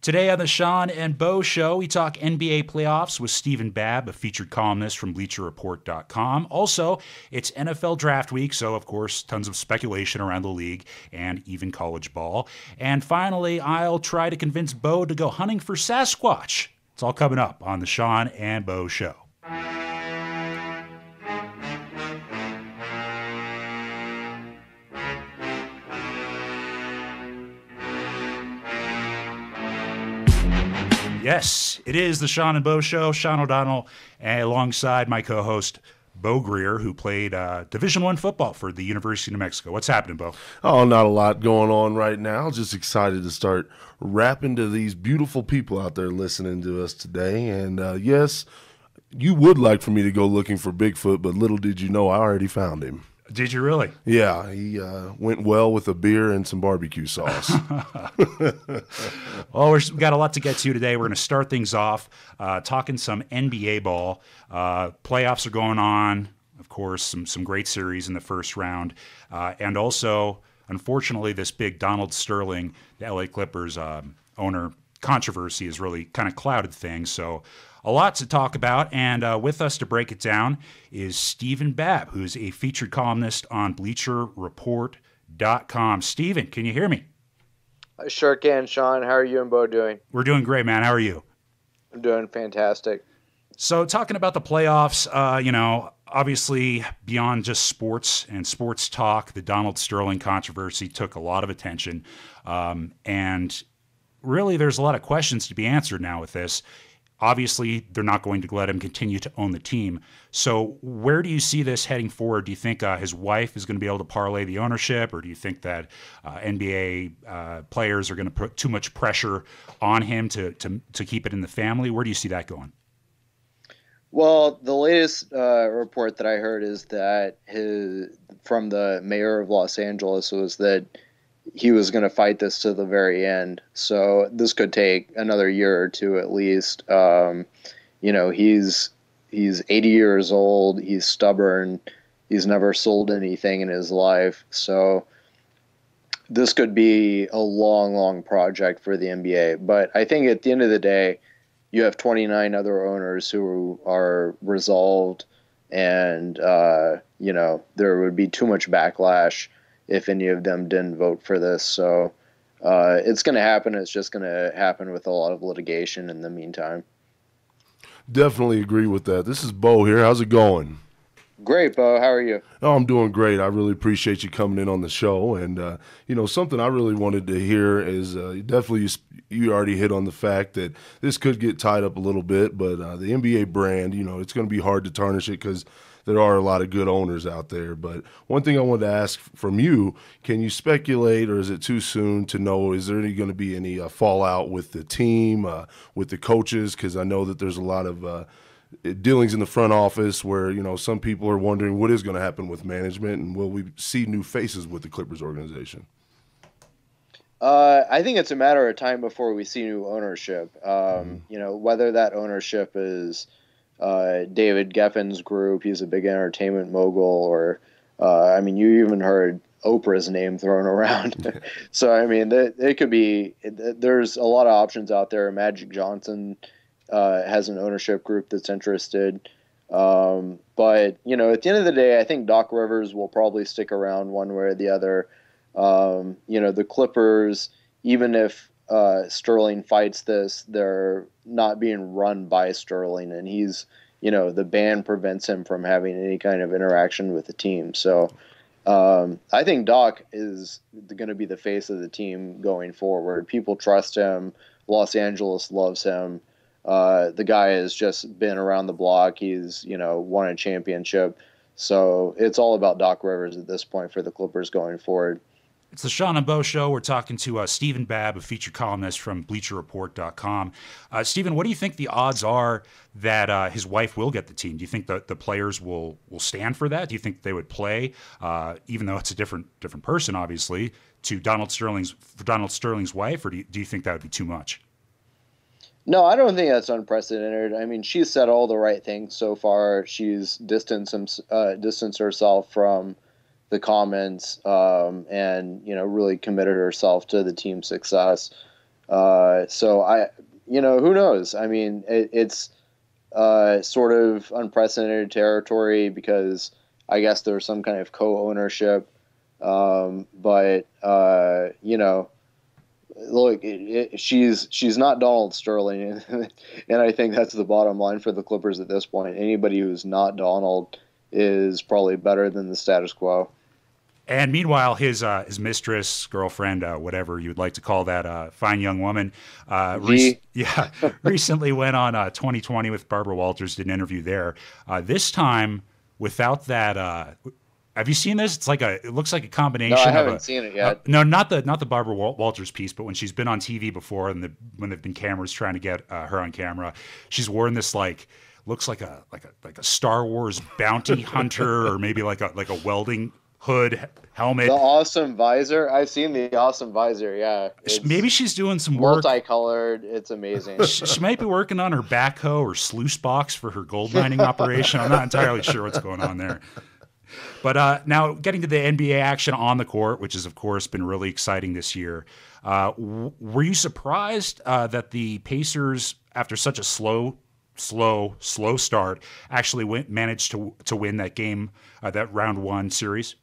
Today on the Sean and Bo Show, we talk NBA playoffs with Stephen Babb, a featured columnist from BleacherReport.com. Also, it's NFL Draft Week, so of course, tons of speculation around the league and even college ball. And finally, I'll try to convince Bo to go hunting for Sasquatch. It's all coming up on the Sean and Bo Show. Yes, it is the Sean and Bo Show. Sean O'Donnell, alongside my co-host Bo Greer, who played Division I football for the University of New Mexico. What's happening, Bo? Oh, not a lot going on right now. Just excited to start rapping to these beautiful people out there listening to us today. And yes, you would like for me to go looking for Bigfoot, but little did you know I already found him. Did you really? Yeah, he went well with a beer and some barbecue sauce. Well, we've got a lot to get to today. We're going to start things off talking some NBA ball. Playoffs are going on. Of course, some great series in the first round. And also, unfortunately, this big Donald Sterling, the LA Clippers owner controversy has really kind of clouded things. So a lot to talk about, and with us to break it down is Stephen Babb, who's a featured columnist on BleacherReport.com. Stephen, can you hear me? I sure can, Sean. How are you and Bo doing? We're doing great, man. How are you? I'm doing fantastic. So talking about the playoffs, obviously beyond just sports and sports talk, the Donald Sterling controversy took a lot of attention, and really there's a lot of questions to be answered now with this. Obviously, they're not going to let him continue to own the team. So where do you see this heading forward? Do you think his wife is going to be able to parlay the ownership, or do you think that NBA players are going to put too much pressure on him to keep it in the family? Where do you see that going? Well, the latest report that I heard is that from the mayor of Los Angeles was that he was going to fight this to the very end. So this could take another year or two at least. He's 80 years old. He's stubborn. He's never sold anything in his life. So this could be a long, long project for the NBA. But I think at the end of the day, you have 29 other owners who are resolved, and, there would be too much backlash if any of them didn't vote for this. So it's going to happen. It's just going to happen with a lot of litigation in the meantime. Definitely agree with that. This is Bo here. How's it going? Great, Bo. How are you? Oh, I'm doing great. I really appreciate you coming in on the show. And, something I really wanted to hear is definitely you already hit on the fact that this could get tied up a little bit, but the NBA brand, it's going to be hard to tarnish it because there are a lot of good owners out there. But one thing I wanted to ask from you, can you speculate, or is it too soon to know, is there going to be any fallout with the team, with the coaches? Because I know that there's a lot of dealings in the front office where, some people are wondering what is going to happen with management, and will we see new faces with the Clippers organization? I think it's a matter of time before we see new ownership. Whether that ownership is David Geffen's group, he's a big entertainment mogul, or you even heard Oprah's name thrown around. So it could be. There's a lot of options out there. Magic Johnson has an ownership group that's interested, but at the end of the day, I think Doc Rivers will probably stick around one way or the other. The Clippers, even if Sterling fights this, they're not being run by Sterling, and he's, the ban prevents him from having any kind of interaction with the team. So I think Doc is going to be the face of the team going forward. People trust him. Los Angeles loves him. The guy has just been around the block. He's, won a championship. So it's all about Doc Rivers at this point for the Clippers going forward. It's the Sean and Bo Show. We're talking to Stephen Babb, a featured columnist from BleacherReport.com. Stephen, what do you think the odds are that his wife will get the team? Do you think that the players will stand for that? Do you think they would play, even though it's a different person, obviously, to Donald Sterling's wife, or do you think that would be too much? No, I don't think that's unprecedented. She's said all the right things so far. She's distanced herself from the comments, and really committed herself to the team's success. So who knows? I mean, it's sort of unprecedented territory because I guess there's some kind of co-ownership. But look, she's not Donald Sterling, and I think that's the bottom line for the Clippers at this point. Anybody who's not Donald is probably better than the status quo. And meanwhile, his mistress, girlfriend, whatever you would like to call that, fine young woman, recently went on 2020 with Barbara Walters, did an interview there. This time without that. Have you seen this? It looks like a combination. No, I haven't seen it yet. No, not the Barbara Walters piece, but when she's been on TV before, and when there've been cameras trying to get her on camera, she's worn this looks like a Star Wars bounty hunter, or maybe like a welding hood helmet. The awesome visor. I've seen the awesome visor. Yeah, maybe she's doing some work. Multicolored. It's amazing. She might be working on her backhoe or sluice box for her gold mining operation. I'm not entirely sure what's going on there. But now getting to the NBA action on the court, which has, of course, been really exciting this year. Were you surprised that the Pacers, after such a slow start, actually managed to win that game, that round one series?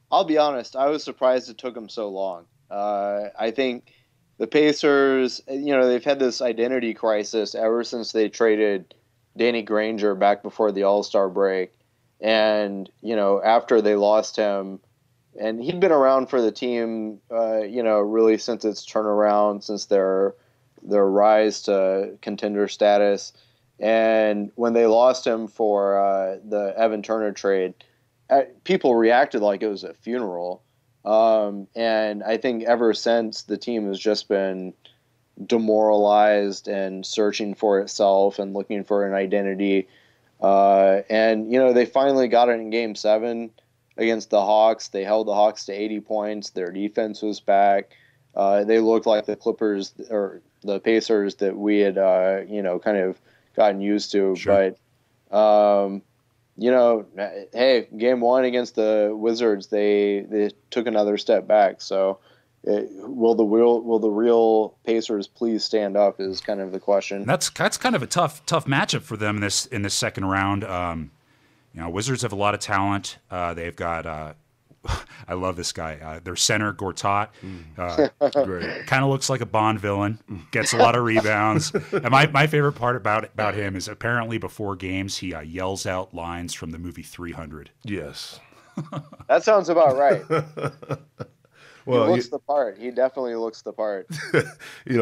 I'll be honest. I was surprised it took them so long. I think the Pacers, they've had this identity crisis ever since they traded Danny Granger back before the All-Star break. And, after they lost him, and he'd been around for the team, really since its turnaround, since their rise to contender status. And when they lost him for the Evan Turner trade, people reacted like it was a funeral. And I think ever since, the team has just been demoralized and searching for itself and looking for an identity. And they finally got it in Game 7 against the Hawks. They held the Hawks to 80 points. Their defense was back. They looked like the Clippers or the Pacers that we had, kind of gotten used to. Sure. But, hey, Game 1 against the Wizards, they took another step back. So will the real Pacers please stand up is kind of the question. That's kind of a tough matchup for them in this second round. Wizards have a lot of talent. They've got I love this guy. Their center Gortat, great. Kind of looks like a Bond villain. Gets a lot of rebounds. And my favorite part about him is apparently before games he yells out lines from the movie 300. Yes, that sounds about right. Well, he looks the part. He definitely looks the part.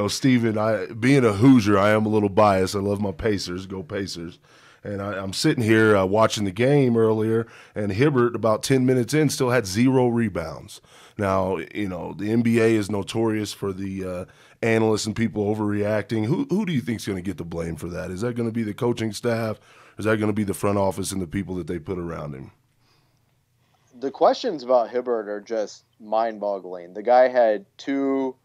Steven, being a Hoosier, I am a little biased. I love my Pacers. Go Pacers. And I'm sitting here watching the game earlier, and Hibbert, about 10 minutes in, still had 0 rebounds. Now, the NBA is notorious for the analysts and people overreacting. Who do you think is going to get the blame for that? Is that going to be the coaching staff? Or is that going to be the front office and the people that they put around him? The questions about Hibbert are just mind-boggling. The guy had 2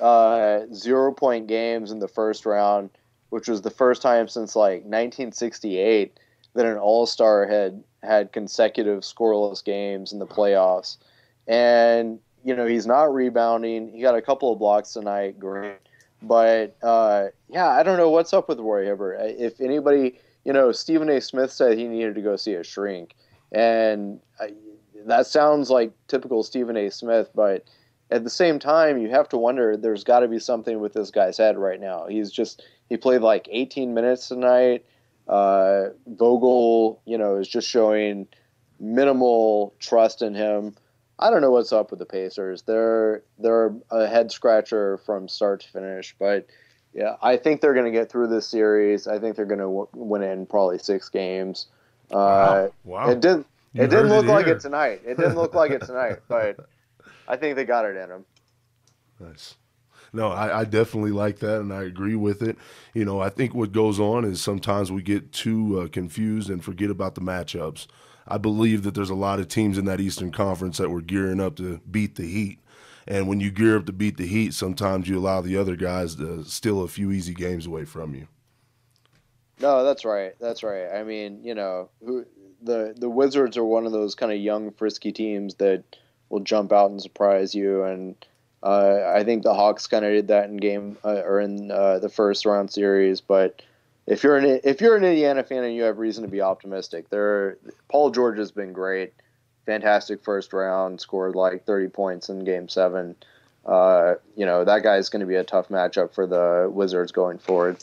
0-point games in the first round, which was the first time since 1968 that an all-star had consecutive scoreless games in the playoffs. And, he's not rebounding. He got a couple of blocks tonight, great. But, I don't know what's up with Roy Hibbert. If anybody, Stephen A. Smith said he needed to go see a shrink. And that sounds like typical Stephen A. Smith, but at the same time, you have to wonder, there's got to be something with this guy's head right now. He played 18 minutes tonight. Vogel, is just showing minimal trust in him. I don't know what's up with the Pacers. They're a head scratcher from start to finish, but yeah, I think they're going to get through this series. I think they're going to win in probably 6 games. Wow. It didn't look like it tonight. It didn't look like it tonight, but I think they got it in them. Nice. No, I definitely like that, and I agree with it. I think what goes on is sometimes we get too confused and forget about the matchups. I believe that there's a lot of teams in that Eastern Conference that were gearing up to beat the Heat. And when you gear up to beat the Heat, sometimes you allow the other guys to steal a few easy games away from you. No, that's right. That's right. I mean, the Wizards are one of those kind of young, frisky teams that will jump out and surprise you. And, I think the Hawks kind of did that in game or in the first round series. But if you're an Indiana fan and you have reason to be optimistic, Paul George has been great, fantastic first round, scored like 30 points in Game 7. That guy's going to be a tough matchup for the Wizards going forward.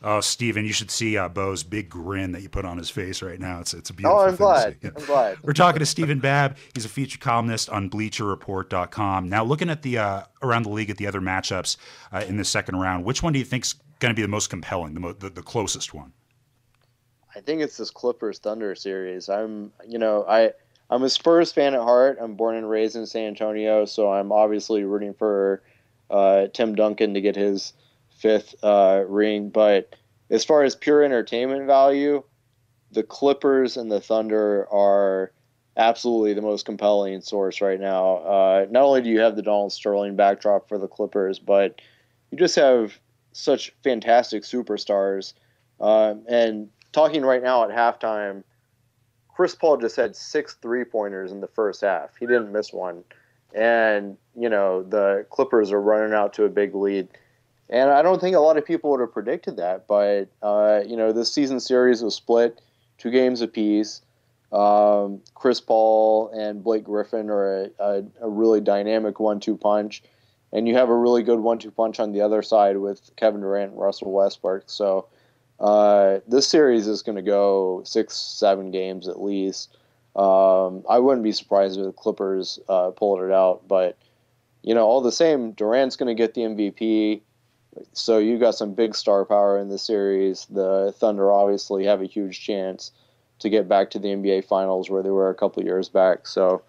Oh, Steven, you should see Bo's big grin that you put on his face right now. It's a beautiful Oh, I'm thing glad. to see. Yeah. I'm glad. We're talking to Steven Babb. He's a featured columnist on BleacherReport.com. Now, looking at the around the league at the other matchups in the second round, which one do you think's going to be the most compelling, the closest one? I think it's this Clippers Thunder series. I'm a Spurs fan at heart. I'm born and raised in San Antonio, so I'm obviously rooting for Tim Duncan to get his 5th ring. But as far as pure entertainment value, the Clippers and the Thunder are absolutely the most compelling source right now. Not only do you have the Donald Sterling backdrop for the Clippers, but you just have such fantastic superstars. And talking right now at halftime, Chris Paul just had 6 3-pointers in the first half. He didn't miss one. And, the Clippers are running out to a big lead. And I don't think a lot of people would have predicted that. But, this season series was split 2 games apiece. Chris Paul and Blake Griffin are a really dynamic 1-2 punch. And you have a really good 1-2 punch on the other side with Kevin Durant and Russell Westbrook. So this series is going to go 6-7 games at least. I wouldn't be surprised if the Clippers pulled it out. But, all the same, Durant's going to get the MVP. So you got some big star power in the series. The Thunder obviously have a huge chance to get back to the NBA Finals where they were a couple years back. So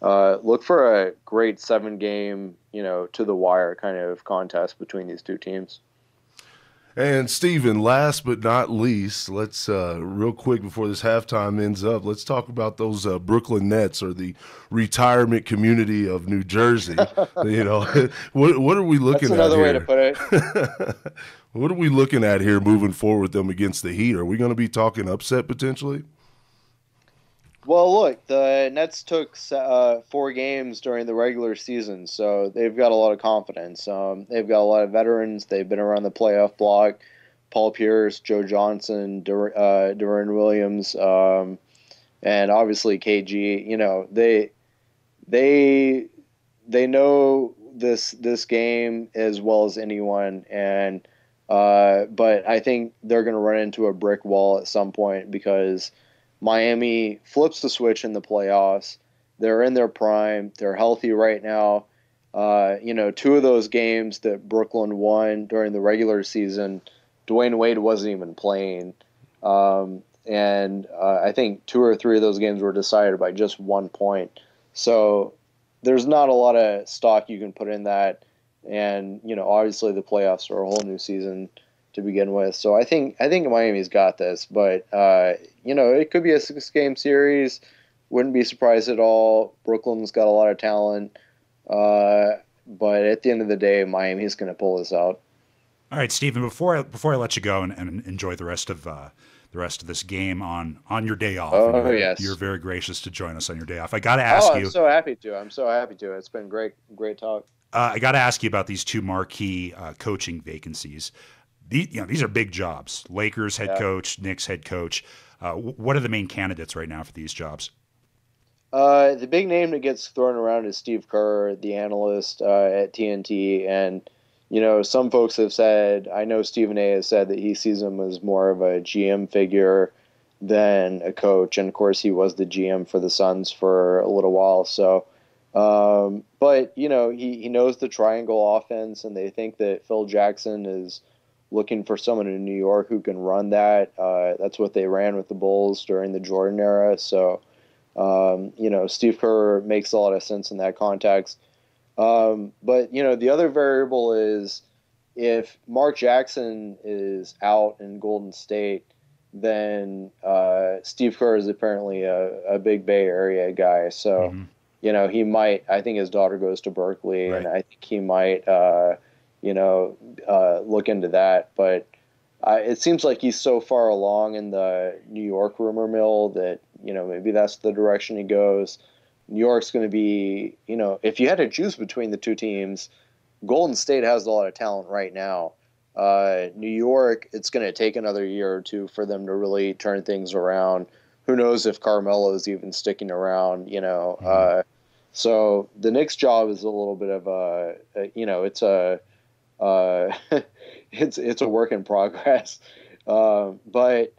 look for a great 7-game, to the wire kind of contest between these two teams. And Steven, last but not least, let's real quick before this halftime ends up, let's talk about those Brooklyn Nets, or the retirement community of New Jersey. What are we looking at here? That's another way to put it. What are we looking at here moving forward with them against the Heat? Are we going to be talking upset potentially? Well, look, the Nets took 4 games during the regular season, so they've got a lot of confidence. They've got a lot of veterans. They've been around the playoff block. Paul Pierce, Joe Johnson, Deron Williams, and obviously KG. They know this game as well as anyone, and but I think they're going to run into a brick wall at some point because Miami flips the switch in the playoffs. They're in their prime. They're healthy right now. 2 of those games that Brooklyn won during the regular season, Dwayne Wade wasn't even playing. And I think 2 or 3 of those games were decided by just 1 point. So there's not a lot of stock you can put in that. And, obviously the playoffs are a whole new season to begin with. So I think Miami's got this, but it could be a 6-game series. Wouldn't be surprised at all. Brooklyn's got a lot of talent, but at the end of the day, Miami's going to pull this out. All right, Steven. Before I let you go and enjoy the rest of this game on your day off. Oh, yes, you're very gracious to join us on your day off. I got to ask you. I'm so happy to. It's been great talk. I got to ask you about these 2 marquee coaching vacancies. These are big jobs. Lakers head coach, Knicks head coach. What are the main candidates right now for these jobs? The big name that gets thrown around is Steve Kerr, the analyst at TNT. And, some folks have said, I know Stephen A. has said that he sees him as more of a GM figure than a coach. And, of course, he was the GM for the Suns for a little while. So, but, he knows the triangle offense, and they think that Phil Jackson is looking for someone in New York who can run that. That's what they ran with the Bulls during the Jordan era. So, Steve Kerr makes a lot of sense in that context. But, the other variable is if Mark Jackson is out in Golden State, then Steve Kerr is apparently a big Bay Area guy. So, he might, I think his daughter goes to Berkeley, right, and I think he might look into that. But it seems like he's so far along in the New York rumor mill that, maybe that's the direction he goes. New York's going to be, if you had to choose between the 2 teams, Golden State has a lot of talent right now. New York, it's going to take another year or two for them to really turn things around. Who knows if Carmelo is even sticking around, you know? So the Knicks' job is a little bit of it's a it's a work in progress. But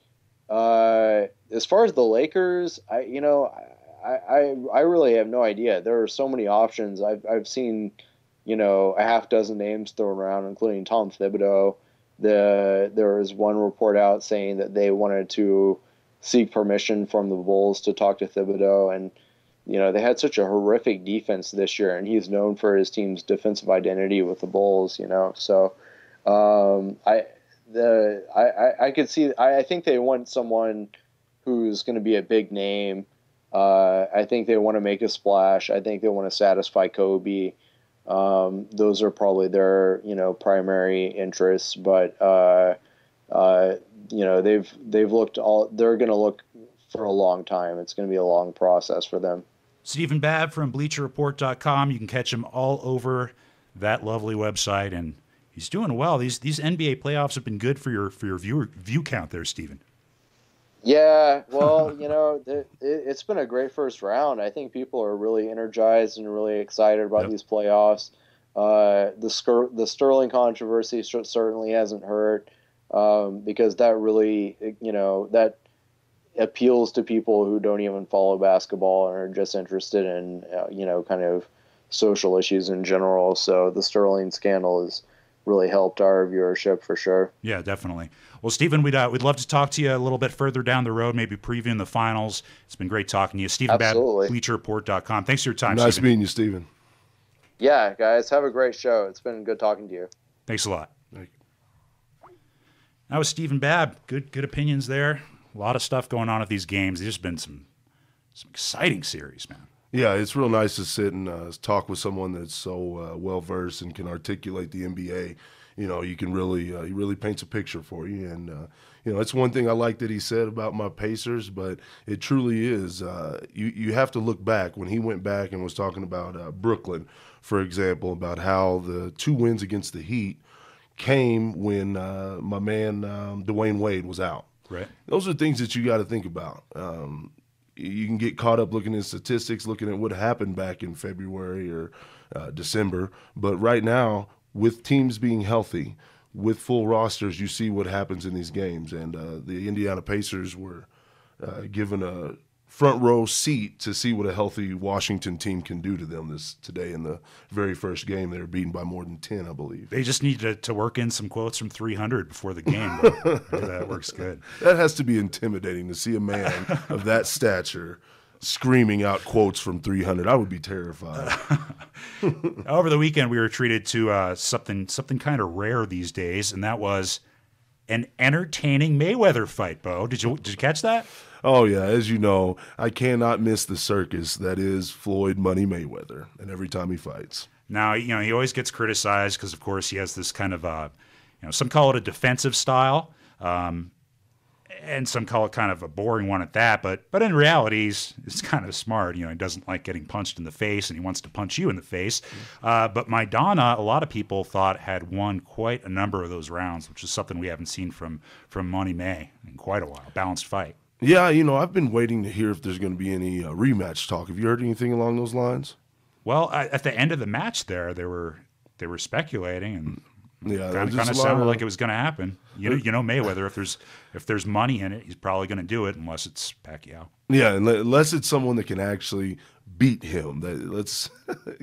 as far as the Lakers, I really have no idea. There are so many options. I've seen, a half dozen names thrown around, including Tom Thibodeau. There was one report out saying that they wanted to seek permission from the Bulls to talk to Thibodeau, and they had such a horrific defense this year, and he's known for his team's defensive identity with the Bulls. So I could see. I think they want someone who's going to be a big name. I think they want to make a splash. I think they want to satisfy Kobe. Those are probably their primary interests. But they've looked all. They're going to look for a long time. It's going to be a long process for them. Stephen Babb from BleacherReport.com. You can catch him all over that lovely website, and he's doing well. These NBA playoffs have been good for your view count there, Stephen. Yeah, well, it's been a great first round. I think people are really energized and really excited about these playoffs. The Sterling controversy certainly hasn't hurt because that really, that appeals to people who don't even follow basketball and are just interested in, kind of social issues in general. So the Sterling scandal has really helped our viewership for sure. Yeah, definitely. Well, Stephen, we'd love to talk to you a little bit further down the road, maybe previewing the finals. It's been great talking to you. Stephen Babb, BleacherReport.com. Thanks for your time, Nice Stephen. meeting you, Stephen. Yeah, guys, have a great show. It's been good talking to you. Thanks a lot. Thank you. That was Stephen Babb. Good opinions there. A lot of stuff going on at these games. There's been some exciting series, man. Yeah, it's real nice to sit and talk with someone that's so well-versed and can articulate the NBA. You can really, he really paints a picture for you. And, it's one thing I like that he said about my Pacers, but it truly is. You have to look back when he went back and was talking about Brooklyn, for example, about how the 2 wins against the Heat came when my man Dwayne Wade was out. Right. Those are things that you got to think about. You can get caught up looking at statistics, looking at what happened back in February or December. But right now, with teams being healthy, with full rosters, you see what happens in these games. And the Indiana Pacers were given a front row seat to see what a healthy Washington team can do to them today in the very first game. They were beaten by more than 10, I believe. They just need to work in some quotes from 300 before the game. But that works good. That has to be intimidating to see a man of that stature screaming out quotes from 300. I would be terrified. Over the weekend, we were treated to something kind of rare these days, and that was an entertaining Mayweather fight. Bo, did you catch that? Oh, yeah. As you know, I cannot miss the circus that is Floyd Money Mayweather, and every time he fights. Now, he always gets criticized because, of course, he has this kind of, some call it a defensive style, and some call it kind of a boring one at that. But in reality, he's kind of smart. He doesn't like getting punched in the face, and he wants to punch you in the face. But Maidana, a lot of people thought had won quite a number of those rounds, which is something we haven't seen from Money May in quite a while. Balanced fight. Yeah, I've been waiting to hear if there's going to be any rematch talk. Have you heard anything along those lines? Well, at the end of the match there, they were speculating, and yeah, kind of sounded like it was going to happen. Mayweather, if there's money in it, he's probably going to do it unless it's Pacquiao. Yeah, unless it's someone that can actually beat him. Let's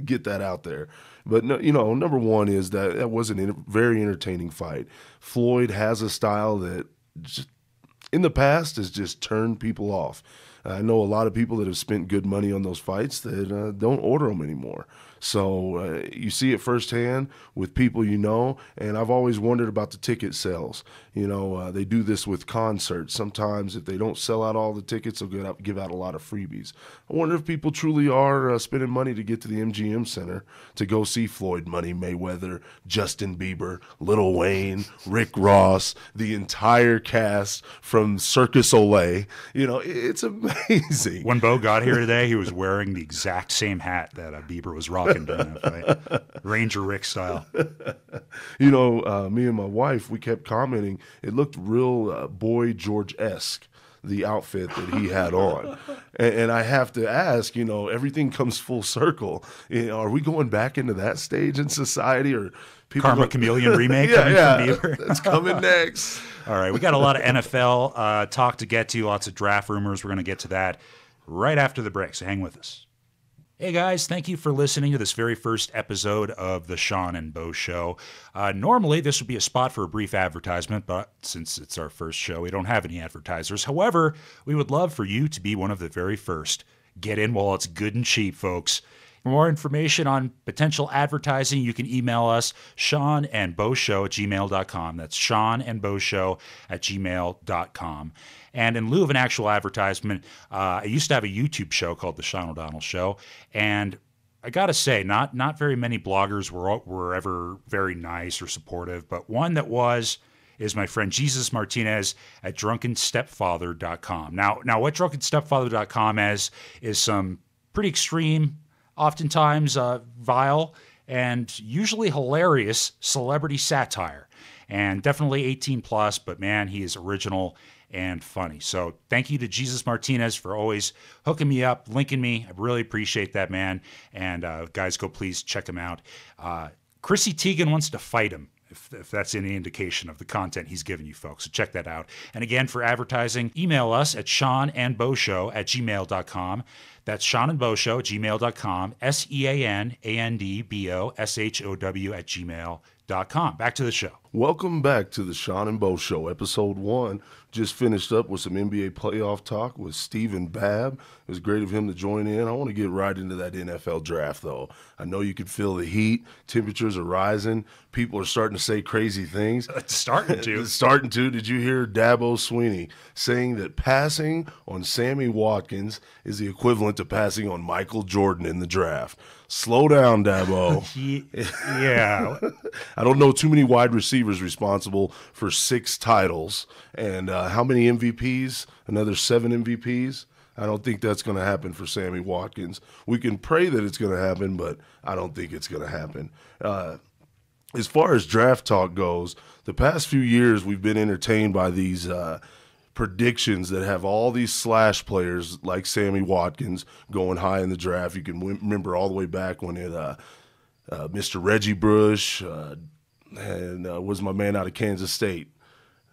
get that out there. But no, number one is that was a very entertaining fight. Floyd has a style that just in the past has just turned people off. I know a lot of people that have spent good money on those fights that don't order them anymore. So you see it firsthand with people and I've always wondered about the ticket sales. They do this with concerts. Sometimes if they don't sell out all the tickets, they'll give out a lot of freebies. I wonder if people truly are spending money to get to the MGM Center to go see Floyd Money Mayweather, Justin Bieber, Lil Wayne, Rick Ross, the entire cast from Circus Olay. It's amazing. When Bo got here today, he was wearing the exact same hat that Bieber was rocking talking during that fight. Ranger Rick style. You know, me and my wife, we kept commenting, it looked real Boy George-esque, the outfit that he had on. And I have to ask, you know, everything comes full circle. You know, are we going back into that stage in society, or people Karma Chameleon remake yeah, coming from Bieber? that's coming next. All right, we got a lot of NFL talk to get to, lots of draft rumors. We're going to get to that right after the break, so hang with us. Hey guys, thank you for listening to this very first episode of the Sean and Bo Show. Normally, this would be a spot for a brief advertisement, but since it's our first show, we don't have any advertisers. However, we would love for you to be one of the very first. Get in while it's good and cheap, folks. For more information on potential advertising, you can email us, seanandboshow@gmail.com. That's seanandboshow@gmail.com. And in lieu of an actual advertisement, I used to have a YouTube show called The Sean O'Donnell Show. And I got to say, not very many bloggers were ever very nice or supportive, but one that is my friend Jesus Martinez at drunkenstepfather.com. Now what drunkenstepfather.com is some pretty extreme, oftentimes vile, and usually hilarious celebrity satire. And definitely 18 plus, but man, he is original and funny. So thank you to Jesus Martinez for always hooking me up, linking me. I really appreciate that, man. And guys, go please check him out. Chrissy Teigen wants to fight him, if that's any indication of the content he's giving you folks. So check that out. And again, for advertising, email us at seanandboshow@gmail.com. That's seanandboshow@gmail.com, seanandboshow@gmail.com. Back to the show. Welcome back to the Sean and Bo Show, episode 1. Just finished up with some NBA playoff talk with Stephen Babb. It was great of him to join in. I want to get right into that NFL draft, though. I know you can feel the heat. Temperatures are rising. People are starting to say crazy things. It's starting to. It's starting to. Did you hear Dabo Swinney saying that passing on Sammy Watkins is the equivalent to passing on Michael Jordan in the draft? Slow down, Dabo. Yeah. I don't know too many wide receivers responsible for 6 titles. And how many MVPs? Another 7 MVPs? I don't think that's going to happen for Sammy Watkins. We can pray that it's going to happen, but I don't think it's going to happen. As far as draft talk goes, the past few years we've been entertained by these predictions that have all these slash players like Sammy Watkins going high in the draft. You can remember all the way back when Mr. Reggie Bush and was my man out of Kansas State,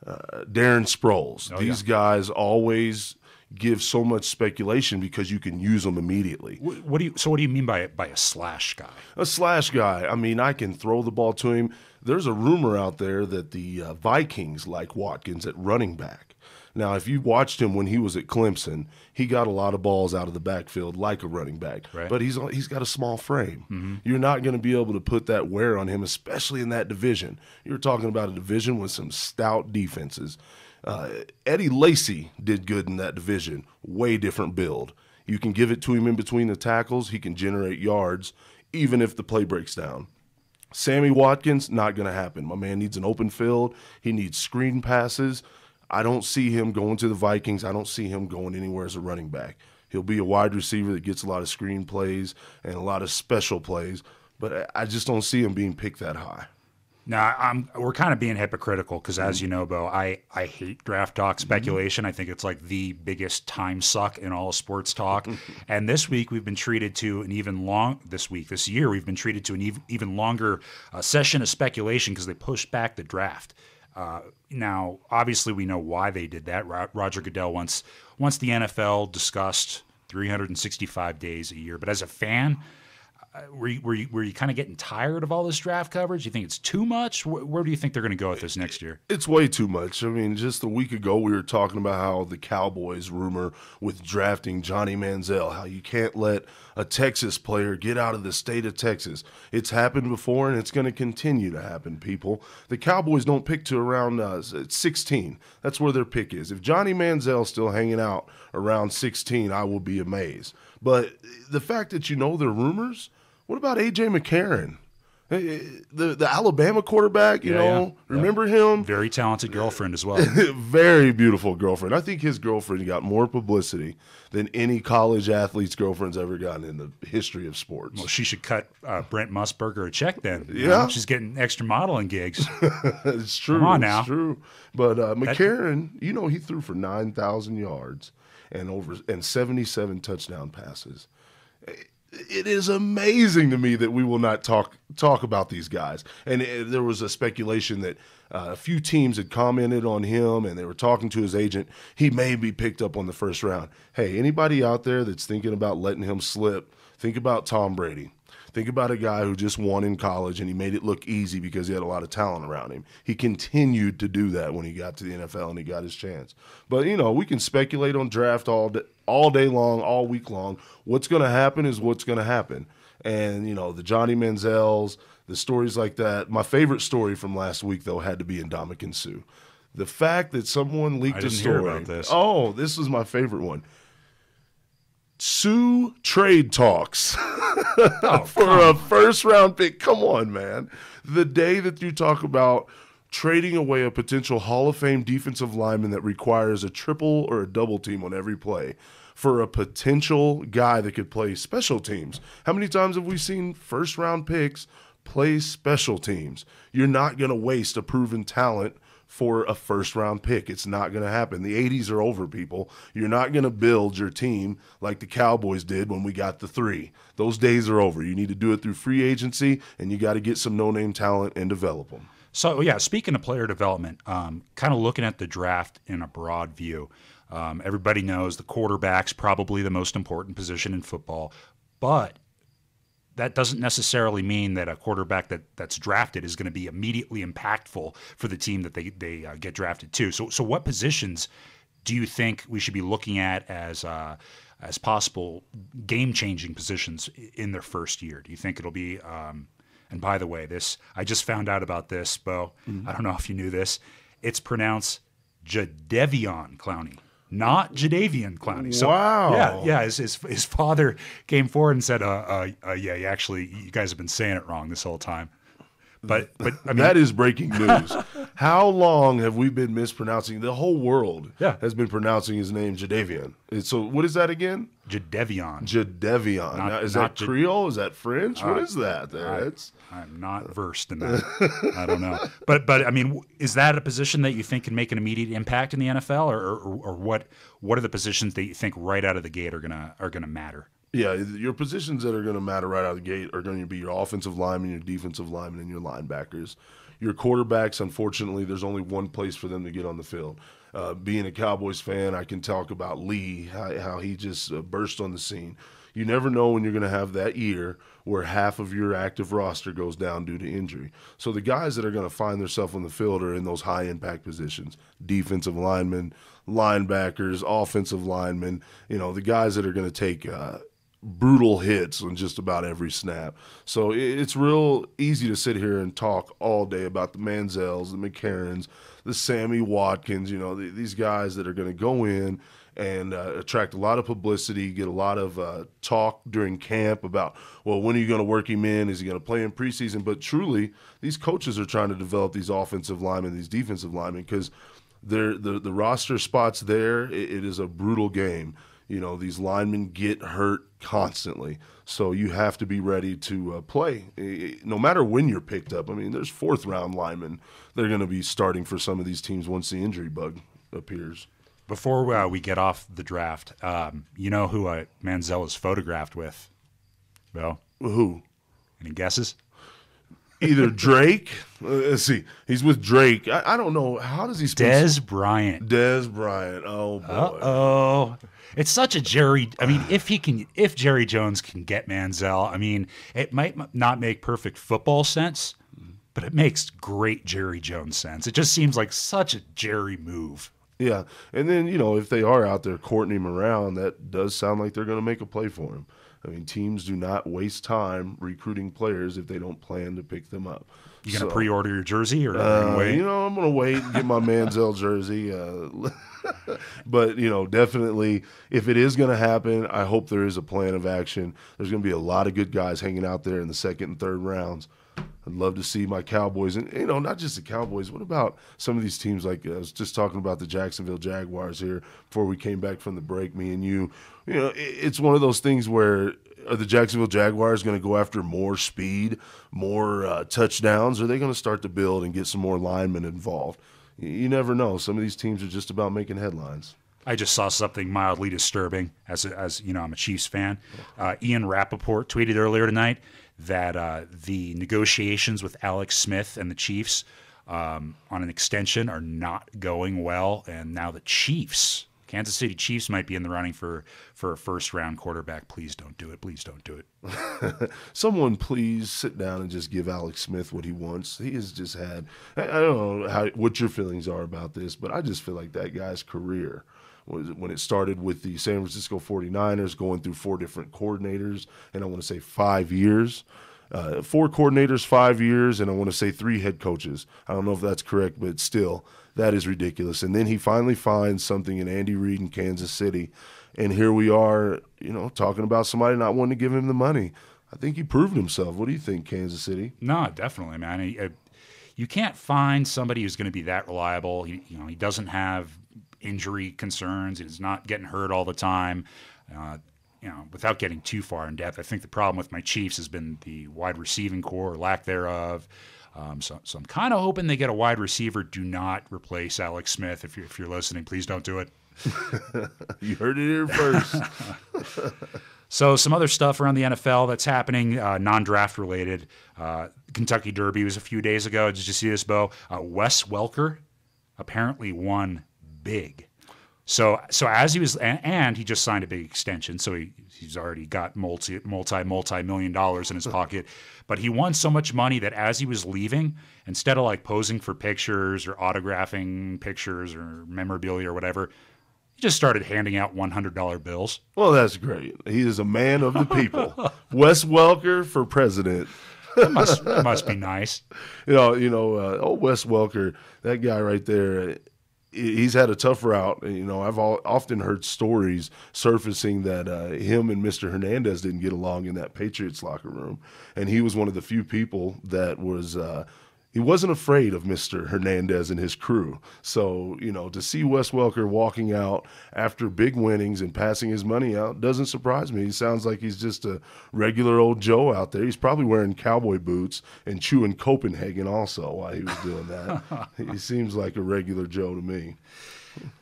Darren Sproles. These guys always give so much speculation because you can use them immediately. What do you mean by a slash guy? A slash guy. I mean, I can throw the ball to him. There's a rumor out there that the Vikings like Watkins at running back. Now, if you watched him when he was at Clemson, he got a lot of balls out of the backfield like a running back. Right. But he's got a small frame. Mm-hmm. You're not going to be able to put that wear on him, especially in that division. You're talking about a division with some stout defenses. Eddie Lacy did good in that division. Way different build. You can give it to him in between the tackles. He can generate yards, even if the play breaks down. Sammy Watkins, not going to happen. My man needs an open field. He needs screen passes. I don't see him going to the Vikings. I don't see him going anywhere as a running back. He'll be a wide receiver that gets a lot of screen plays and a lot of special plays, but I just don't see him being picked that high. Now, we're kind of being hypocritical because, as you know, Bo, I hate draft talk speculation. I think it's like the biggest time suck in all of sports talk. And this week we've been treated to an this year we've been treated to an even longer session of speculation because they pushed back the draft. Now, obviously, we know why they did that. Roger Goodell once the NFL discussed 365 days a year. But as a fan, were you kind of getting tired of all this draft coverage? You think it's too much? Where do you think they're going to go with this next year? It's way too much. I mean, just a week ago, we were talking about how the Cowboys rumor with drafting Johnny Manziel, how you can't let a Texas player get out of the state of Texas. It's happened before, and it's going to continue to happen, people. The Cowboys don't pick to around 16. That's where their pick is. If Johnny Manziel's still hanging out around 16, I will be amazed. But the fact that you know they're rumors, what about A.J. McCarron? The Alabama quarterback, you know, remember him? Very talented girlfriend as well. Very beautiful girlfriend. I think his girlfriend got more publicity than any college athlete's girlfriend's ever gotten in the history of sports. Well, she should cut Brent Musburger a check then. Yeah. She's getting extra modeling gigs. It's true. Come on now. It's true. But McCarron, you know, he threw for 9,000 yards and 77 touchdown passes. It is amazing to me that we will not talk about these guys. And there was a speculation that a few teams had commented on him and they were talking to his agent. He may be picked up on the first round. Hey, anybody out there that's thinking about letting him slip, think about Tom Brady. Think about a guy who just won in college and he made it look easy because he had a lot of talent around him. He continued to do that when he got to the NFL and he got his chance. But, you know, we can speculate on draft all day long, all week long. What's going to happen is what's going to happen. And, you know, the Johnny Manziels, the stories like that. My favorite story from last week, though, had to be Ndamukong Suh. The fact that someone leaked a story. Hear about this. Oh, this was my favorite one. Suh trade talks for a first-round pick. Come on, man. The day that you talk about trading away a potential Hall of Fame defensive lineman that requires a triple or a double team on every play for a potential guy that could play special teams. How many times have we seen first-round picks play special teams? You're not going to waste a proven talent for a first-round pick. It's not going to happen. The 80s are over, people. You're not going to build your team like the Cowboys did when we got the 3. Those days are over. You need to do it through free agency, and you got to get some no-name talent and develop them. So, yeah, speaking of player development, kind of looking at the draft in a broad view, everybody knows the quarterback's probably the most important position in football, but that doesn't necessarily mean that a quarterback that's drafted is going to be immediately impactful for the team that they get drafted to. So what positions do you think we should be looking at as possible game-changing positions in their first year? Do you think it'll be and by the way, I just found out about this, Bo. I don't know if you knew this. It's pronounced Jadeveon Clowney, not Jadeveon Clowney. So, wow. Yeah. His father came forward and said, yeah, you guys have been saying it wrong this whole time. But I mean, that is breaking news. How long have we been mispronouncing? The whole world has been pronouncing his name Jadeveon. So what is that again? Jadeveon. Now, is that Creole? Is that French? What is that? I'm not versed in that. I don't know. But I mean, is that a position that you think can make an immediate impact in the NFL, or what are the positions that you think right out of the gate are gonna matter? Yeah, your positions that are going to matter right out of the gate are going to be your offensive lineman, your defensive lineman, and your linebackers. Your quarterbacks, unfortunately, there's only one place for them to get on the field. Being a Cowboys fan, I can talk about Lee, how he just burst on the scene. You never know when you're going to have that year where half of your active roster goes down due to injury. So the guys that are going to find themselves on the field are in those high-impact positions, defensive linemen, linebackers, offensive linemen, the guys that are going to take brutal hits on just about every snap. So it's real easy to sit here and talk all day about the Manziels, the McCarrons, the Sammy Watkins, these guys that are going to go in and attract a lot of publicity, get a lot of talk during camp about, well, when are you going to work him in? Is he going to play in preseason? But truly, these coaches are trying to develop these offensive linemen, these defensive linemen, because the roster spots there, it is a brutal game. These linemen get hurt constantly. So you have to be ready to play. No matter when you're picked up. I mean, there's fourth-round linemen that are going to be starting for some of these teams once the injury bug appears. Before we get off the draft, you know who Manziel is photographed with, Bill? Who? Any guesses? Either Drake. Let's see. He's with Drake. I don't know. How does he speak? Dez Bryant. Dez Bryant. Oh, boy. Uh-oh. It's such a Jerry. I mean, if Jerry Jones can get Manziel, I mean, it might not make perfect football sense, but it makes great Jerry Jones sense. It just seems like such a Jerry move. Yeah. And then, if they are out there courting him around, that does sound like they're going to make a play for him. I mean, teams do not waste time recruiting players if they don't plan to pick them up. You going to pre-order your jersey or wait? I'm going to wait and get my Manziel jersey. But, definitely, if it is going to happen, I hope there is a plan of action. There's going to be a lot of good guys hanging out there in the second and third rounds. I'd love to see my Cowboys, and not just the Cowboys. What about some of these teams? Like I was just talking about the Jacksonville Jaguars here before we came back from the break. Me and you, it's one of those things where are the Jacksonville Jaguars going to go after more speed, more touchdowns? Or are they going to start to build and get some more linemen involved? You never know. Some of these teams are just about making headlines. I just saw something mildly disturbing. As I'm a Chiefs fan. Ian Rappaport tweeted earlier tonight that the negotiations with Alex Smith and the Chiefs on an extension are not going well, and now the Kansas City Chiefs might be in the running for a first-round quarterback. Please don't do it. Please don't do it. Someone please sit down and just give Alex Smith what he wants. He has just had – I don't know what your feelings are about this, but I just feel like that guy's career – when it started with the San Francisco 49ers, going through 4 different coordinators, and I want to say 5 years. 4 coordinators, 5 years, and I want to say 3 head coaches. I don't know if that's correct, but still, that is ridiculous. And then he finally finds something in Andy Reid in Kansas City, and here we are, talking about somebody not wanting to give him the money. I think he proved himself. What do you think, Kansas City? No, definitely, man. You can't find somebody who's going to be that reliable. He doesn't have injury concerns. He's not getting hurt all the time. Without getting too far in depth, I think the problem with my Chiefs has been the wide receiving core, or lack thereof. So I'm kind of hoping they get a wide receiver. Do not replace Alex Smith. If you're listening, please don't do it. You heard it here first. So some other stuff around the NFL that's happening, non-draft related. Kentucky Derby was a few days ago. Did you see this, Bo? Wes Welker apparently won big. So as he was, and he just signed a big extension, so he's already got multi-million dollars in his pocket. But he won so much money that as he was leaving, instead of like posing for pictures or autographing pictures or memorabilia or whatever, he just started handing out $100 bills. Well, that's great. He is a man of the people. Wes Welker for president. That must be nice. Old Wes Welker, that guy right there. He's had a tough route. I've often heard stories surfacing that him and Mr. Hernandez didn't get along in that Patriots locker room, and he was one of the few people that was. He wasn't afraid of Mr. Hernandez and his crew. So, to see Wes Welker walking out after big winnings and passing his money out doesn't surprise me. He sounds like he's just a regular old Joe out there. He's probably wearing cowboy boots and chewing Copenhagen also while he was doing that. He seems like a regular Joe to me.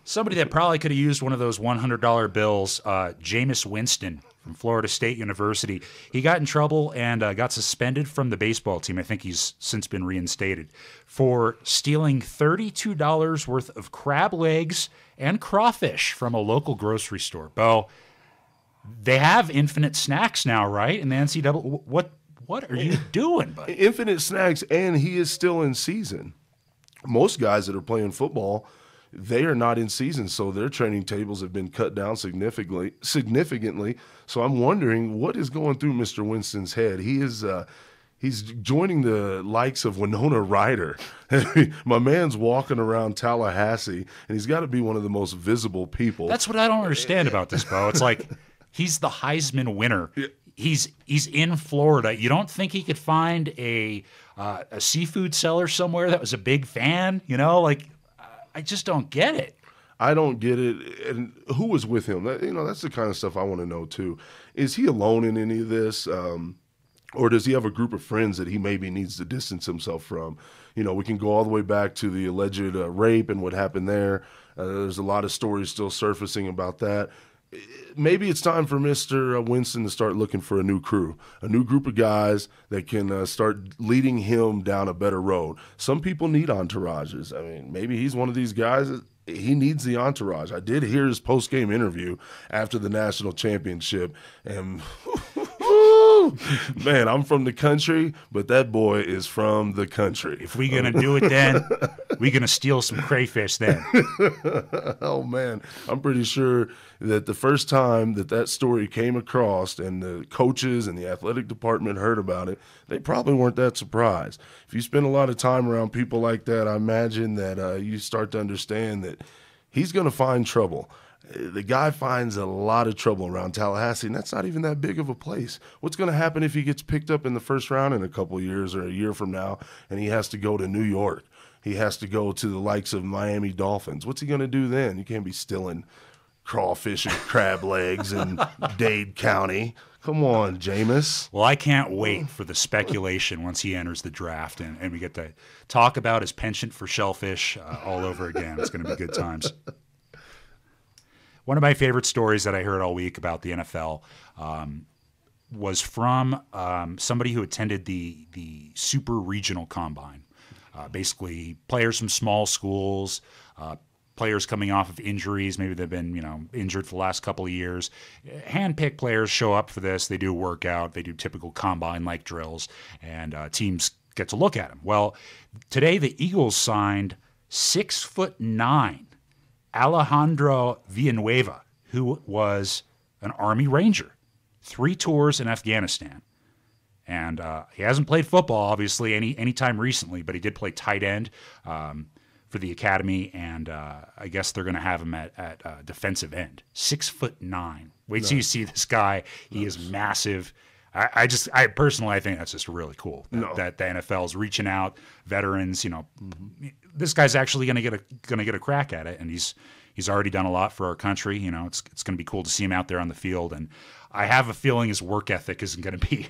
Somebody that probably could have used one of those $100 bills, Jameis Winston from Florida State University. He got in trouble and got suspended from the baseball team. I think he's since been reinstated for stealing $32 worth of crab legs and crawfish from a local grocery store. Bo, they have infinite snacks now, right? In the NCAA. What are you doing, buddy? Infinite snacks, and he is still in season. Most guys that are playing football, they are not in season, so their training tables have been cut down significantly. So I'm wondering what is going through Mr. Winston's head. He's joining the likes of Winona Ryder. My man's walking around Tallahassee, and he's got to be one of the most visible people. That's what I don't understand about this, Bo. It's like he's the Heisman winner. He's in Florida. You don't think he could find a seafood seller somewhere that was a big fan? I just don't get it. I don't get it. And who was with him? That's the kind of stuff I want to know, too. Is he alone in any of this? Or does he have a group of friends that he maybe needs to distance himself from? We can go all the way back to the alleged rape and what happened there. There's a lot of stories still surfacing about that. Maybe it's time for Mr. Winston to start looking for a new crew, a new group of guys that can start leading him down a better road. Some people need entourages. I mean, maybe he's one of these guys that he needs the entourage. I did hear his post-game interview after the national championship, and man, I'm from the country, but that boy is from the country. If we're going to do it then, we're going to steal some crayfish then. Oh, man. I'm pretty sure that the first time that story came across and the coaches and the athletic department heard about it, they probably weren't that surprised. If you spend a lot of time around people like that, I imagine that you start to understand that he's going to find trouble. The guy finds a lot of trouble around Tallahassee, and that's not even that big of a place. What's going to happen if he gets picked up in the first round in a couple of years or a year from now, and he has to go to New York? He has to go to the likes of Miami Dolphins. What's he going to do then? You can't be stealing crawfish and crab legs in Dade County. Come on, Jameis. Well, I can't wait for the speculation once he enters the draft, and we get to talk about his penchant for shellfish all over again. It's going to be good times. One of my favorite stories that I heard all week about the NFL was from somebody who attended the Super Regional Combine. Basically, players from small schools, players coming off of injuries. Maybe they've been, injured for the last couple of years. Hand-picked players show up for this. They do a workout. They do typical combine-like drills, and teams get to look at them. Well, today the Eagles signed 6'9" Alejandro Villanueva, who was an Army Ranger, 3 tours in Afghanistan. And he hasn't played football, obviously, any time recently, but he did play tight end for the academy, and I guess they're going to have him at defensive end. 6'9". Wait till you see this guy. He is massive. I personally think that's just really cool that the NFL is reaching out, veterans. This guy's actually going to get a crack at it, and he's already done a lot for our country. It's going to be cool to see him out there on the field, and I have a feeling his work ethic isn't going to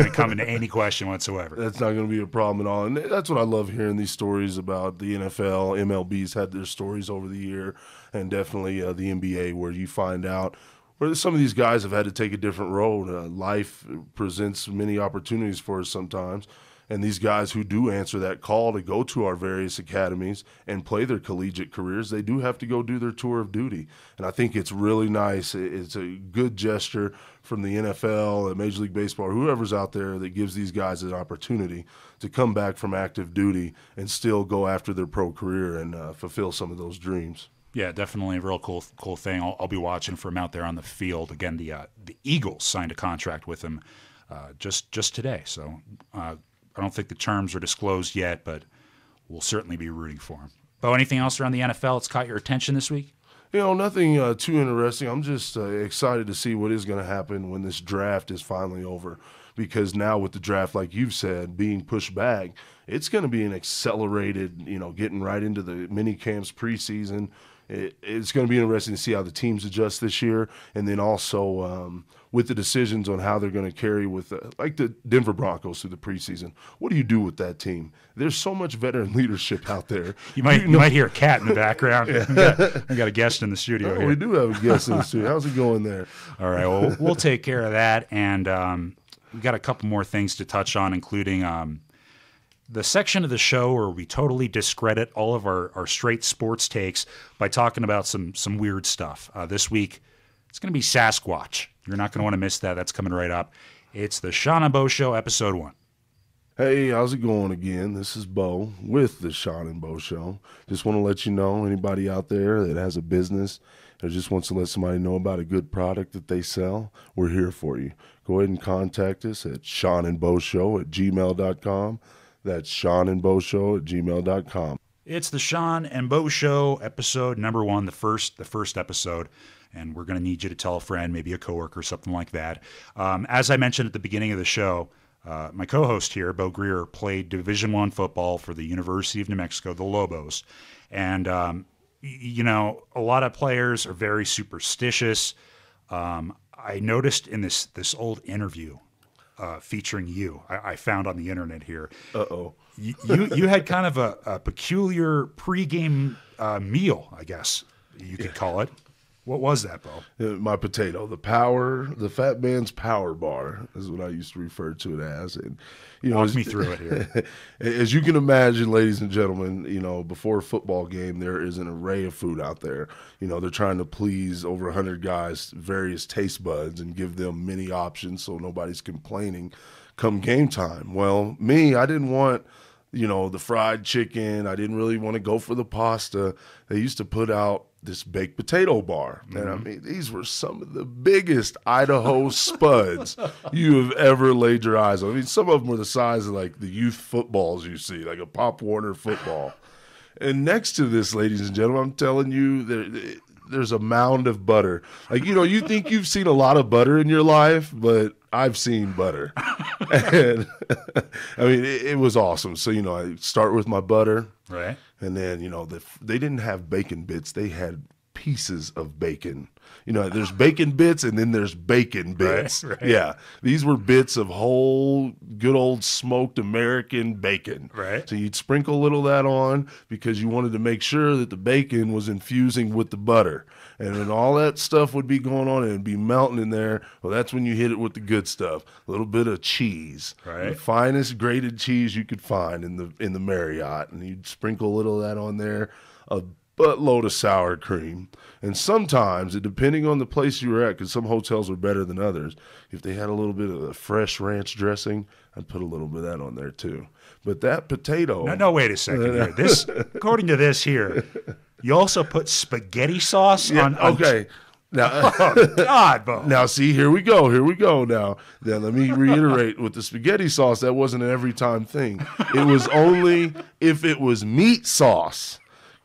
come into any question whatsoever. That's not going to be a problem at all, and that's what I love hearing these stories about the NFL. MLB's had their stories over the year, and definitely the NBA, where you find out where some of these guys have had to take a different road. Life presents many opportunities for us sometimes, and these guys who do answer that call to go to our various academies and play their collegiate careers, they do have to go do their tour of duty. And I think it's really nice. It's a good gesture from the NFL, Major League Baseball, or whoever's out there that gives these guys an opportunity to come back from active duty and still go after their pro career and fulfill some of those dreams. Yeah, definitely a real cool thing. I'll be watching for him out there on the field. Again, the Eagles signed a contract with him just today. So I don't think the terms are disclosed yet, but we'll certainly be rooting for him. Bo, anything else around the NFL that's caught your attention this week? Nothing too interesting. I'm just excited to see what is going to happen when this draft is finally over. Because now with the draft, like you've said, being pushed back, it's going to be an accelerated, getting right into the mini camps preseason. It's going to be interesting to see how the teams adjust this year, and then also with the decisions on how they're going to carry with, like the Denver Broncos through the preseason. What do you do with that team? There's so much veteran leadership out there. You might hear a cat in the background. We got a guest in the studio here. We do have a guest in the studio. How's it going there? All right, well, we'll take care of that, and we got a couple more things to touch on, including the section of the show where we totally discredit all of our straight sports takes by talking about some weird stuff. This week, it's going to be Sasquatch. You're not going to want to miss that. That's coming right up. It's the Sean and Bo Show, Episode 1. Hey, how's it going again? This is Bo with the Sean and Bo Show. Just want to let you know, anybody out there that has a business or just wants to let somebody know about a good product that they sell, we're here for you. Go ahead and contact us at seanandboshow@gmail.com. That's seanandboshow@gmail.com. It's the Sean and Bo Show, Episode number 1, the first episode. And we're going to need you to tell a friend, maybe a coworker, something like that. As I mentioned at the beginning of the show, my co-host here, Bo Greer, played Division I football for the University of New Mexico, the Lobos. And, a lot of players are very superstitious. I noticed in this old interview featuring you, I found on the internet here. Uh-oh. You had kind of a peculiar pregame meal, I guess you could call it. What was that, Bo? My potato, the Fat Man's Power Bar is what I used to refer to it as. And walk me through it here. As you can imagine, ladies and gentlemen, before a football game, there is an array of food out there. They're trying to please over 100 guys, various taste buds, and give them many options so nobody's complaining come game time. Well, me, I didn't want the fried chicken. I didn't really want to go for the pasta. They used to put out this baked potato bar. And I mean, these were some of the biggest Idaho spuds you have ever laid your eyes on. I mean, some of them were the size of like the youth footballs you see, like a Pop Warner football. And next to this, ladies and gentlemen, I'm telling you, there's a mound of butter. Like, you think you've seen a lot of butter in your life, but I've seen butter. And I mean, it was awesome. So, I start with my butter. Right. And then, they didn't have bacon bits. They had pieces of bacon. There's bacon bits and then there's bacon bits. Right. Yeah. These were bits of whole good old smoked American bacon. Right. So you'd sprinkle a little of that on because you wanted to make sure that the bacon was infusing with the butter. And then all that stuff would be going on and it'd be melting in there. Well, that's when you hit it with the good stuff. A little bit of cheese. Right. The finest grated cheese you could find in the Marriott. And you'd sprinkle a little of that on there. A buttload of sour cream. And sometimes, depending on the place you were at, because some hotels were better than others, if they had a little bit of the fresh ranch dressing, I'd put a little bit of that on there too. But that potato... No, wait a second here. This, according to this here, you also put spaghetti sauce on... Okay. Now, Oh, God, Bo. now, see, here we go. Now, let me reiterate, with the spaghetti sauce, that wasn't an every time thing. It was only if it was meat sauce.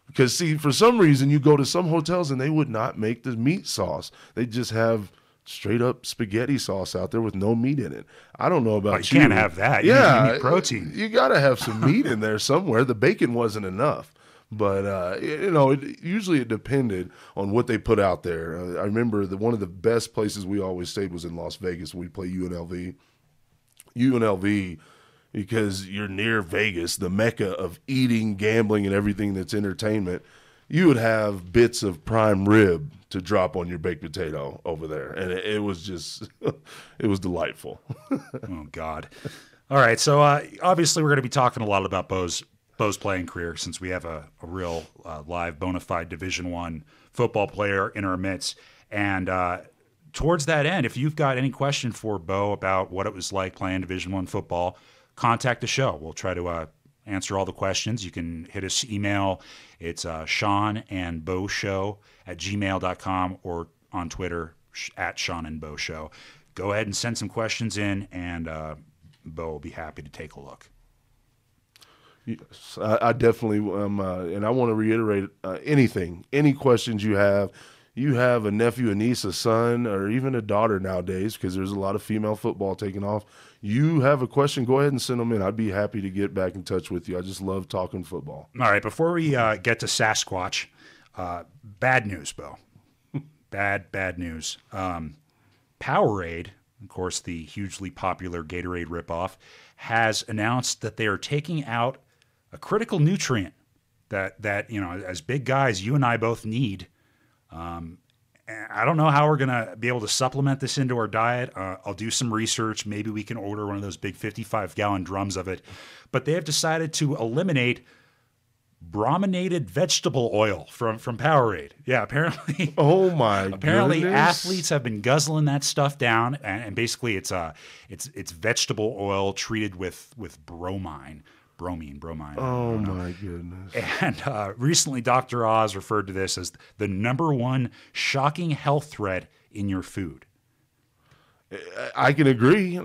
Because, see, for some reason, you go to some hotels and they would not make the meat sauce. They just have straight up spaghetti sauce out there with no meat in it. I don't know about You can't have that. You need protein. You got to have some meat in there somewhere. The bacon wasn't enough. But, usually it depended on what they put out there. I remember one of the best places we always stayed was in Las Vegas when we play UNLV. UNLV, because you're near Vegas, the mecca of eating, gambling, and everything that's entertainment, you would have bits of prime rib to drop on your baked potato over there. And it was just, it was delightful. Oh, God. All right, so obviously we're going to be talking a lot about Bo's playing career since we have a real live bona fide Division I football player in our midst. And towards that end, if you've got any question for Bo about what it was like playing Division I football, contact the show. We'll try to answer all the questions. You can hit us email. It's SeanandBoShow@gmail.com or on Twitter @SeanandBoShow. Go ahead and send some questions in, and Bo will be happy to take a look. Yes, I definitely and I want to reiterate any questions you have a nephew, a niece, a son, or even a daughter nowadays, because there's a lot of female football taking off. You have a question, go ahead and send them in. I'd be happy to get back in touch with you. I just love talking football. All right, before we get to Sasquatch, bad news, Bo. Bad news. Powerade, of course, the hugely popular Gatorade ripoff, has announced that they are taking out a critical nutrient that as big guys, you and I both need. I don't know how we're going to be able to supplement this into our diet. I'll do some research. Maybe we can order one of those big 55-gallon drums of it. But they have decided to eliminate brominated vegetable oil from Powerade. Yeah, apparently. Oh my! Apparently, goodness. athletes have been guzzling that stuff down, and basically, it's vegetable oil treated with bromine. Oh my goodness. And recently, Dr. Oz referred to this as the #1 shocking health threat in your food. I can agree.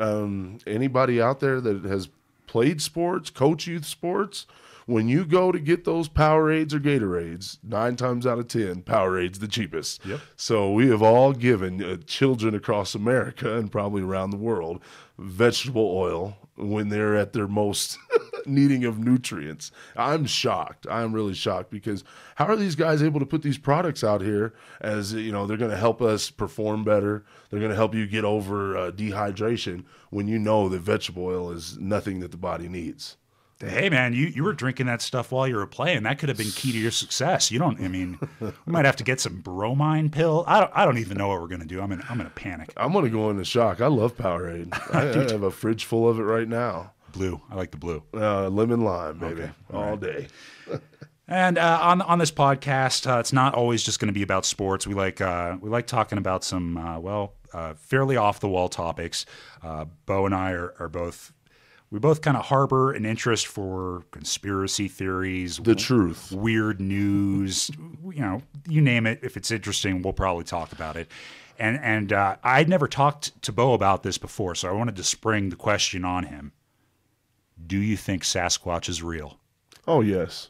Anybody out there that has played sports, coach youth sports, when you go to get those Powerades or Gatorades, 9 times out of 10, Powerade's the cheapest. Yep. So we have all given children across America and probably around the world vegetable oil when they're at their most needing of nutrients. I'm shocked. I'm really shocked, because how are these guys able to put these products out here as, they're going to help us perform better. They're going to help you get over dehydration when you know that vegetable oil is nothing that the body needs. Hey, man, you were drinking that stuff while you were playing. That could have been key to your success. We might have to get some bromine pill. I don't even know what we're going to do. I'm in a panic. I'm going to go into shock. I love Powerade. I have a fridge full of it right now. Blue. I like the blue. Lemon lime, baby, Okay. all day. And on this podcast, it's not always just going to be about sports. We like talking about some fairly off the wall topics. Bo and I are both. We both kind of harbor an interest for conspiracy theories, The truth. weird news, you name it. If it's interesting, we'll probably talk about it. And I'd never talked to Bo about this before, so I wanted to spring the question on him. Do you think Sasquatch is real? Oh, yes.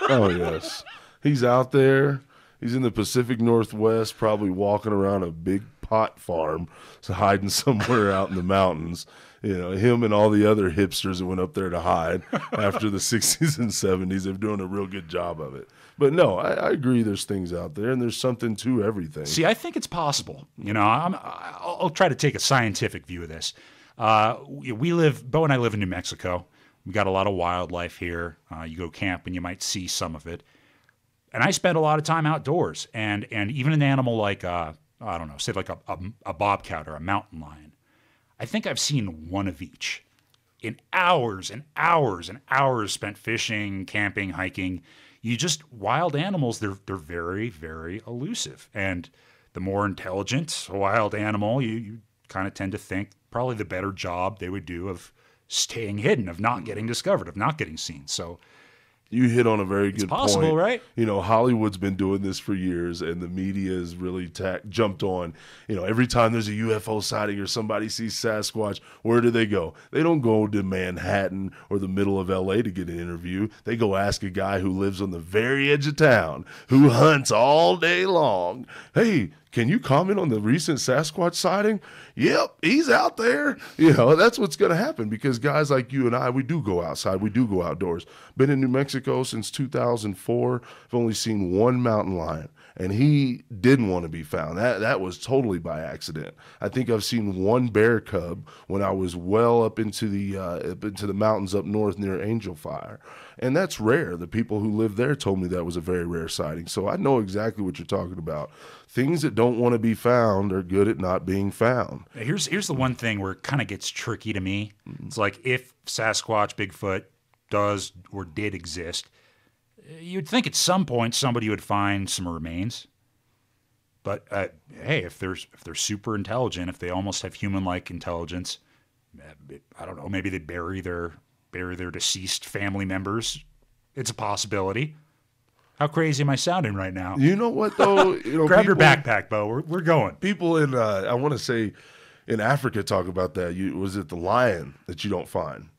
Oh, yes. He's out there. He's in the Pacific Northwest, probably walking around a big pot farm, hiding somewhere out in the mountains. You know, him and all the other hipsters that went up there to hide after the 60s and 70s, they're doing a real good job of it. But no, I agree there's things out there, and there's something to everything. See, I think it's possible. You know, I'll try to take a scientific view of this. Bo and I live in New Mexico. We got a lot of wildlife here. You go camp and you might see some of it. And I spend a lot of time outdoors. And even an animal like, I don't know, say like a bobcat or a mountain lion, I think I've seen one of each in hours and hours and hours spent fishing, camping, hiking. Wild animals, they're very, very elusive. And the more intelligent a wild animal, you kind of tend to think probably the better job they would do of staying hidden, of not getting discovered, of not getting seen. So you hit on a very good point. It's possible, right? You know, Hollywood's been doing this for years, and the media has really jumped on. You know, every time there's a UFO sighting or somebody sees Sasquatch, where do they go? They don't go to Manhattan or the middle of L.A. to get an interview. They go ask a guy who lives on the very edge of town, who hunts all day long. Hey, can you comment on the recent Sasquatch sighting? Yep, he's out there. You know, that's what's going to happen because guys like you and I, we do go outside. We do go outdoors. Been in New Mexico since 2004. I've only seen one mountain lion, and he didn't want to be found. That was totally by accident. I think I've seen one bear cub when I was well up into the mountains up north near Angel Fire. And that's rare. The people who live there told me that was a very rare sighting. So I know exactly what you're talking about. Things that don't want to be found are good at not being found. Here's the one thing where it kind of gets tricky to me. It's like if Sasquatch, Bigfoot does or did exist, you'd think at some point somebody would find some remains. But hey, if they're super intelligent, if they almost have human-like intelligence, I don't know, maybe they bury their deceased family members. It's a possibility. How crazy am I sounding right now? You know what, though? Grab your backpack, Bo. We're going. People in, I want to say, in Africa talk about that. Was it the lion that you don't find?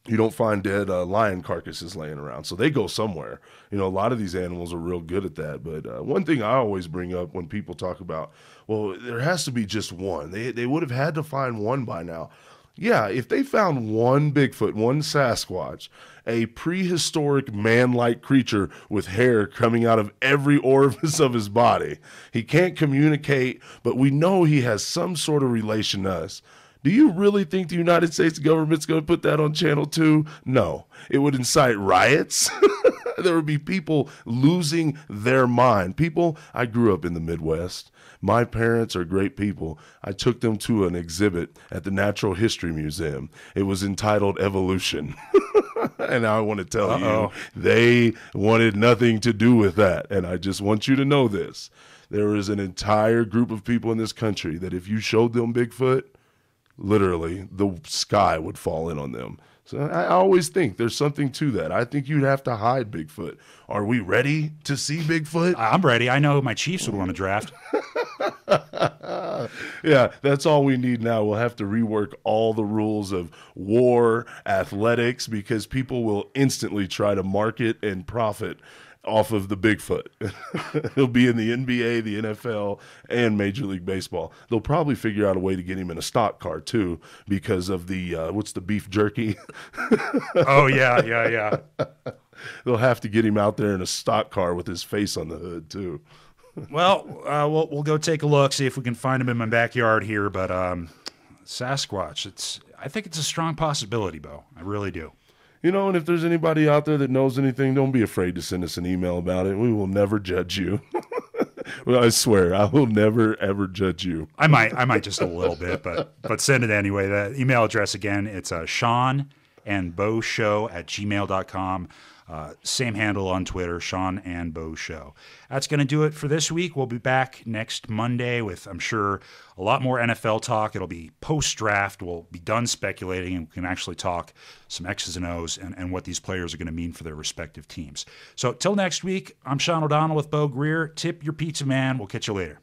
You don't find dead lion carcasses laying around. So they go somewhere. You know, a lot of these animals are real good at that. But one thing I always bring up when people talk about, well, there has to be just one. They would have had to find one by now. Yeah, if they found one Bigfoot, one Sasquatch, a prehistoric man-like creature with hair coming out of every orifice of his body, he can't communicate, but we know he has some sort of relation to us. Do you really think the United States government's going to put that on Channel 2? No. It would incite riots. There would be people losing their mind. I grew up in the Midwest. My parents are great people. I took them to an exhibit at the Natural History Museum. It was entitled Evolution. And I want to tell you, they wanted nothing to do with that. And I just want you to know this. There is an entire group of people in this country that if you showed them Bigfoot, literally the sky would fall in on them. So I always think there's something to that. I think you'd have to hide Bigfoot. Are we ready to see Bigfoot? I'm ready. I know who my Chiefs would want to draft. Yeah, that's all we need now. We'll have to rework all the rules of war, athletics, because people will instantly try to market and profit off of the Bigfoot. He'll be in the NBA, the NFL, and Major League Baseball. They'll probably figure out a way to get him in a stock car, too, because of the, what's the beef jerky? Oh, yeah. They'll have to get him out there in a stock car with his face on the hood, too. Well, we'll go take a look, see if we can find him in my backyard here. But Sasquatch, I think it's a strong possibility, Bo. I really do. You know, and if there's anybody out there that knows anything, don't be afraid to send us an email about it. We will never judge you. Well, I swear, I will never, ever judge you. I might just a little bit, but send it anyway. The email address, again, it's SeanandBoShow@gmail.com. Same handle on Twitter, Sean and Bo Show. That's going to do it for this week. We'll be back next Monday with, I'm sure, a lot more NFL talk. It'll be post-draft. We'll be done speculating and we can actually talk some X's and O's and what these players are going to mean for their respective teams. So till next week, I'm Sean O'Donnell with Bo Greer. Tip your pizza man. We'll catch you later.